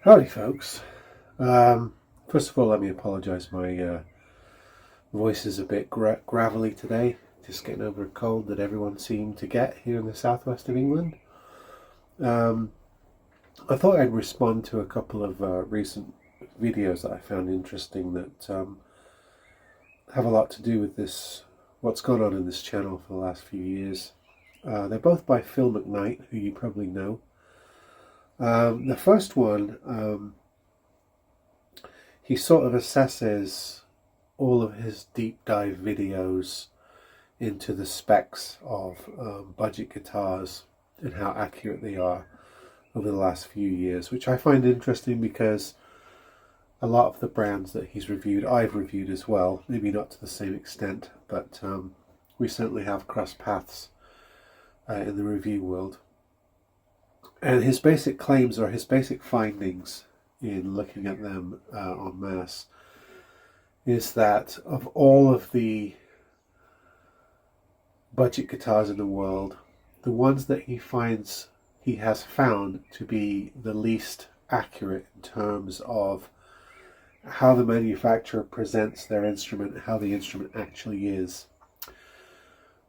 Howdy, folks. First of all, let me apologise. My voice is a bit gravelly today. Just getting over a cold that everyone seemed to get here in the southwest of England. Um, I thought I'd respond to a couple of recent videos that I found interesting that have a lot to do with this, what's gone on in this channel for the last few years. They're both by Phil McKnight, who you probably know. The first one, he sort of assesses all of his deep dive videos into the specs of budget guitars and how accurate they are over the last few years, which I find interesting because a lot of the brands that he's reviewed, I've reviewed as well, maybe not to the same extent, but we certainly have crossed paths in the review world. And his basic claims, or his basic findings in looking at them en masse, is that of all of the budget guitars in the world, the ones that he has found to be the least accurate in terms of how the manufacturer presents their instrument, how the instrument actually is,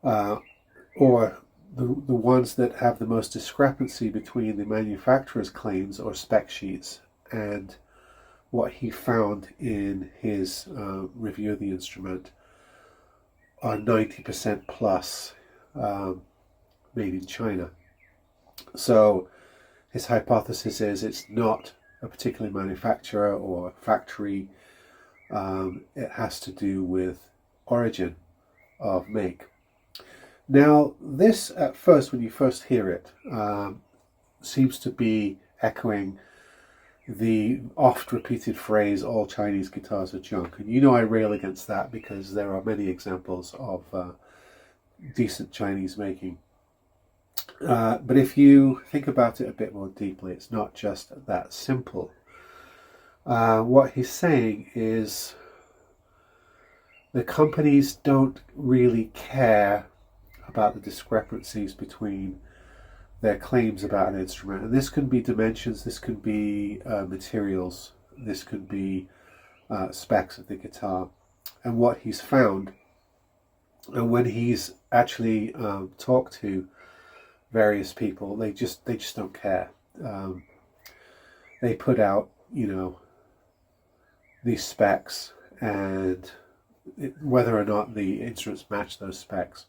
or the ones that have the most discrepancy between the manufacturer's claims or spec sheets and what he found in his review of the instrument are 90% plus made in China. So his hypothesis is it's not a particular manufacturer or factory. It has to do with origin of make. Now, this at first, when you first hear it, seems to be echoing the oft repeated phrase, all Chinese guitars are junk. And you know I rail against that because there are many examples of decent Chinese making. But if you think about it a bit more deeply, it's not just that simple. What he's saying is the companies don't really care about the discrepancies between their claims about an instrument. And this can be dimensions, this can be materials, this could be specs of the guitar. And what he's found, and when he's actually talked to various people, they just don't care. They put out, these specs, and whether or not the instruments match those specs,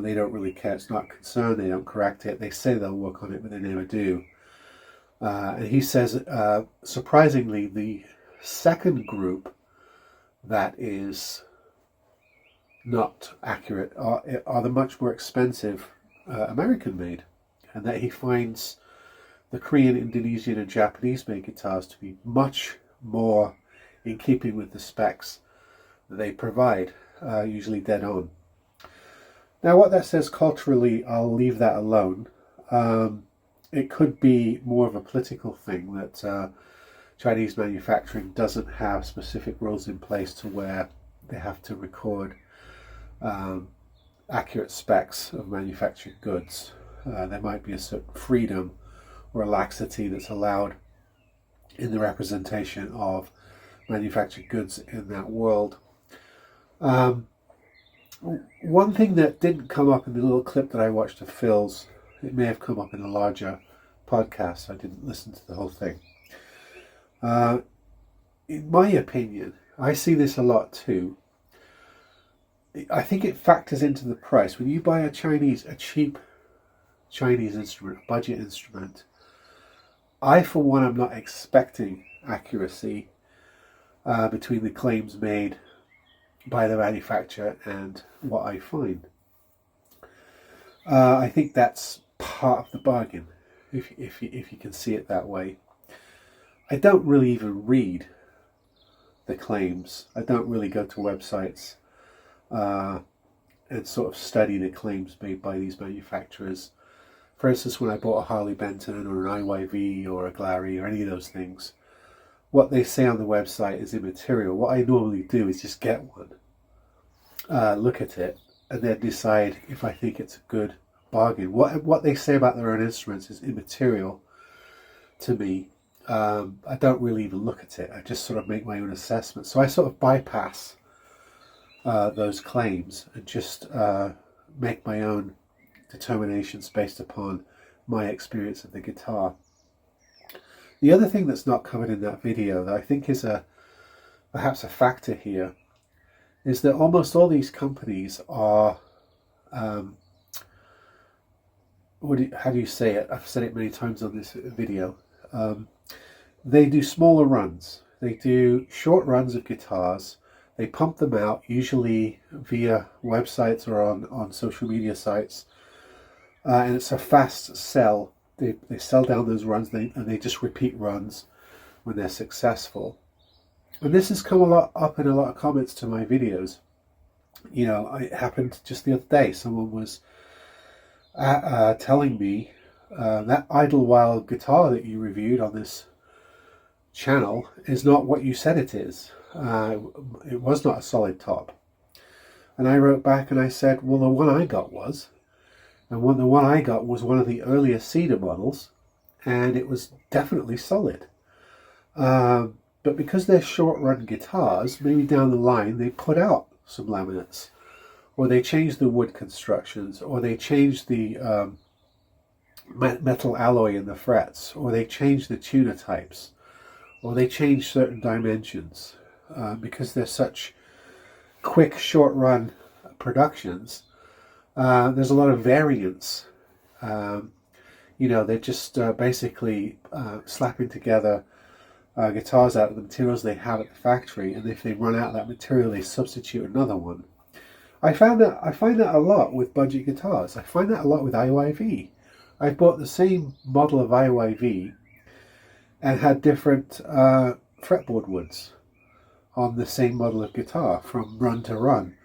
they don't really care. It's not a concern. They don't correct it. They say they'll work on it, but they never do. And he says, surprisingly, the second group that is not accurate are the much more expensive American-made, and that he finds the Korean, Indonesian, and Japanese-made guitars to be much more in keeping with the specs that they provide, usually dead on. Now, what that says culturally, I'll leave that alone. It could be more of a political thing that Chinese manufacturing doesn't have specific rules in place to where they have to record accurate specs of manufactured goods. There might be a certain freedom or a laxity that's allowed in the representation of manufactured goods in that world. One thing that didn't come up in the little clip that I watched of Phil's, it may have come up in a larger podcast, so I didn't listen to the whole thing. In my opinion, I see this a lot too. I think it factors into the price. When you buy a cheap Chinese instrument, a budget instrument, I, for one, am not expecting accuracy between the claims made by the manufacturer and what I find. I think that's part of the bargain, if you can see it that way. I don't really even read the claims. I don't really go to websites and sort of study the claims made by these manufacturers. For instance, when I bought a Harley Benton or an IYV or a Glary or any of those things, what they say on the website is immaterial. What I normally do is just get one, look at it, and then decide if I think it's a good bargain. What they say about their own instruments is immaterial to me. I don't really even look at it. I just sort of make my own assessment. So I sort of bypass those claims and just make my own determinations based upon my experience of the guitar. The other thing that's not covered in that video that I think is perhaps a factor here is that almost all these companies are, how do you say it? I've said it many times on this video. They do smaller runs. They do short runs of guitars. They pump them out, usually via websites or on social media sites. And it's a fast sell. They sell down those runs and they just repeat runs when they're successful. And this has come up in a lot of comments to my videos. You know, it happened just the other day. Someone was telling me that Idlewild guitar that you reviewed on this channel is not what you said it is. It was not a solid top. And I wrote back and I said, well, the one I got was. And the one I got was one of the earlier Cedar models, and it was definitely solid. But because they're short-run guitars, maybe down the line they put out some laminates, or they change the wood constructions, or they change the metal alloy in the frets, or they change the tuner types, or they change certain dimensions. Because they're such quick, short-run productions, there's a lot of variance. You know, they're just basically slapping together guitars out of the materials they have at the factory, and if they run out of that material, they substitute another one. I find that a lot with budget guitars. I find that a lot with IYV. I bought the same model of IYV and had different fretboard woods on the same model of guitar from run to run.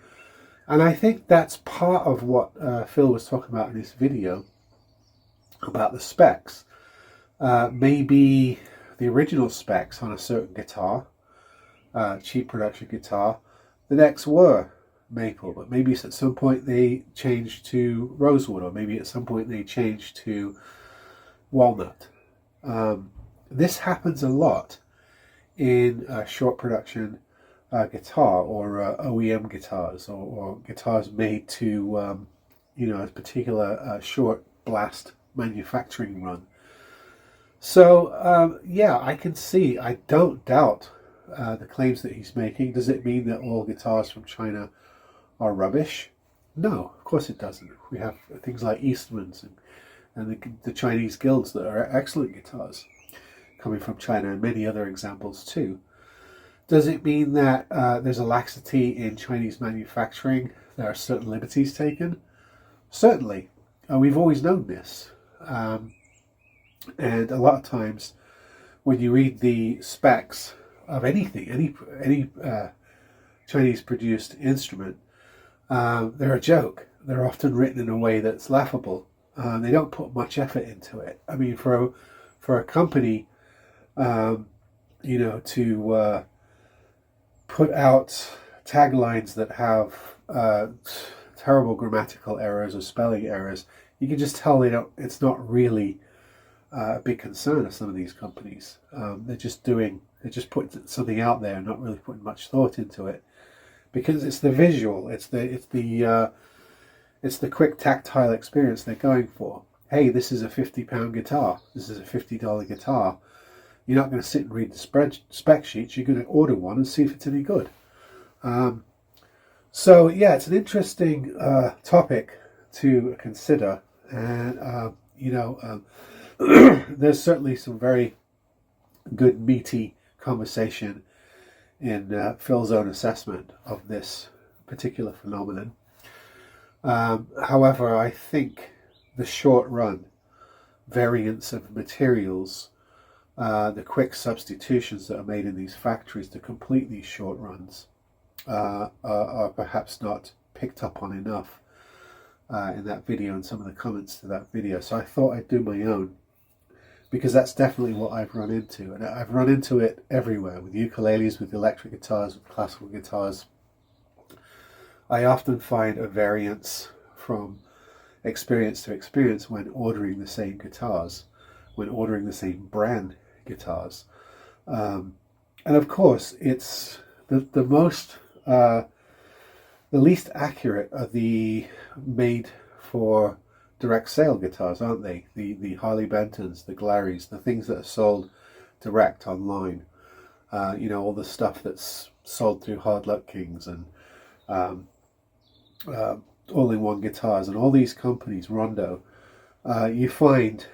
And I think that's part of what Phil was talking about in this video about the specs. Maybe the original specs on a certain guitar, cheap production guitar, the necks were maple, but maybe at some point they changed to rosewood, or maybe at some point they changed to walnut. This happens a lot in short production guitar or OEM guitars, or guitars made to you know, a particular short blast manufacturing run. So yeah, I can see, I don't doubt the claims that he's making. Does it mean that all guitars from China are rubbish? No, of course it doesn't. We have things like Eastmans and the Chinese guilds that are excellent guitars coming from China, and many other examples too. Does it mean that there's a laxity in Chinese manufacturing? There are certain liberties taken? Certainly. We've always known this. And a lot of times when you read the specs of anything, any Chinese produced instrument, they're a joke. They're often written in a way that's laughable. They don't put much effort into it. I mean, for a company, you know, to put out taglines that have terrible grammatical errors or spelling errors, you can just tell it's not really a big concern of some of these companies. They're just putting something out there and not really putting much thought into it, because it's the visual, it's the quick tactile experience they're going for. Hey, this is a £50 guitar. This is a $50 guitar. You're not going to sit and read the spec sheets. You're going to order one and see if it's any good. So yeah, it's an interesting topic to consider, and you know, there's certainly some very good meaty conversation in Phil's own assessment of this particular phenomenon. However, I think the short run variance of materials, the quick substitutions that are made in these factories to complete these short runs are perhaps not picked up on enough in that video and some of the comments to that video. So I thought I'd do my own, because that's definitely what I've run into. And I've run into it everywhere, with ukuleles, with electric guitars, with classical guitars. I often find a variance from experience to experience when ordering the same guitars, when ordering the same brand guitars. And of course, it's the most, the least accurate are the made for direct sale guitars, aren't they? The Harley Bentons, the Glaries, the things that are sold direct online. You know, all the stuff that's sold through Hard Luck Kings and all-in-one guitars and all these companies, Rondo. You find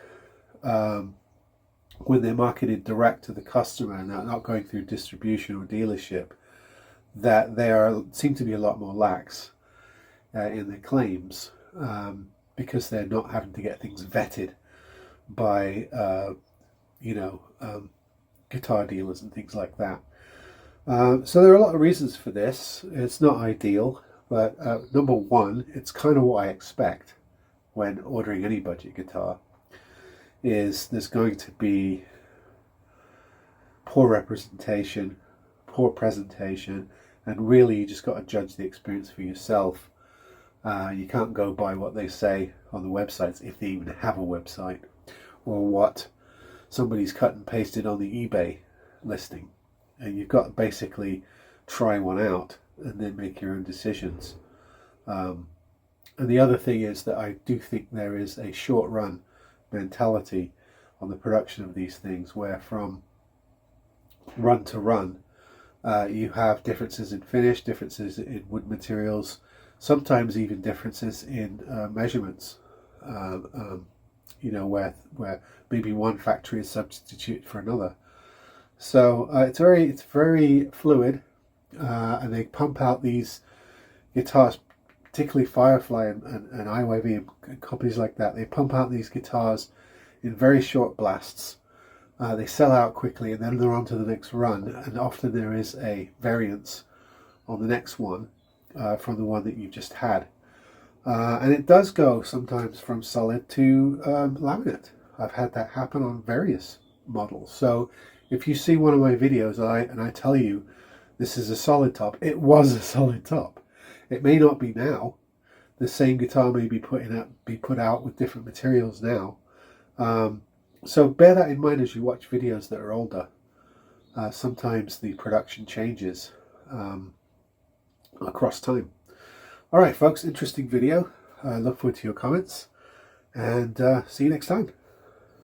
when they're marketed direct to the customer and they're not going through distribution or dealership, that they seem to be a lot more lax in their claims, because they're not having to get things vetted by guitar dealers and things like that. So there are a lot of reasons for this. It's not ideal, but number one, it's kind of what I expect when ordering any budget guitar, is there's going to be poor representation, poor presentation, and really you just got to judge the experience for yourself. You can't go by what they say on the websites, if they even have a website, or what somebody's cut and pasted on the eBay listing. And you've got to basically try one out and then make your own decisions. And the other thing is that I do think there is a short run mentality on the production of these things, where from run to run you have differences in finish, differences in wood materials, sometimes even differences in measurements, where maybe one factory is substitute for another. So it's very fluid, and they pump out these guitars, particularly Firefly and iWavy and companies like that. They pump out these guitars in very short blasts. They sell out quickly, and then they're on to the next run, and often there is a variance on the next one from the one that you've just had. And it does go sometimes from solid to laminate. I've had that happen on various models. So if you see one of my videos and I tell you this is a solid top, it was a solid top. It may not be now. The same guitar may be put out with different materials now. So bear that in mind as you watch videos that are older. Sometimes the production changes across time. Alright folks, interesting video. Look forward to your comments, and see you next time.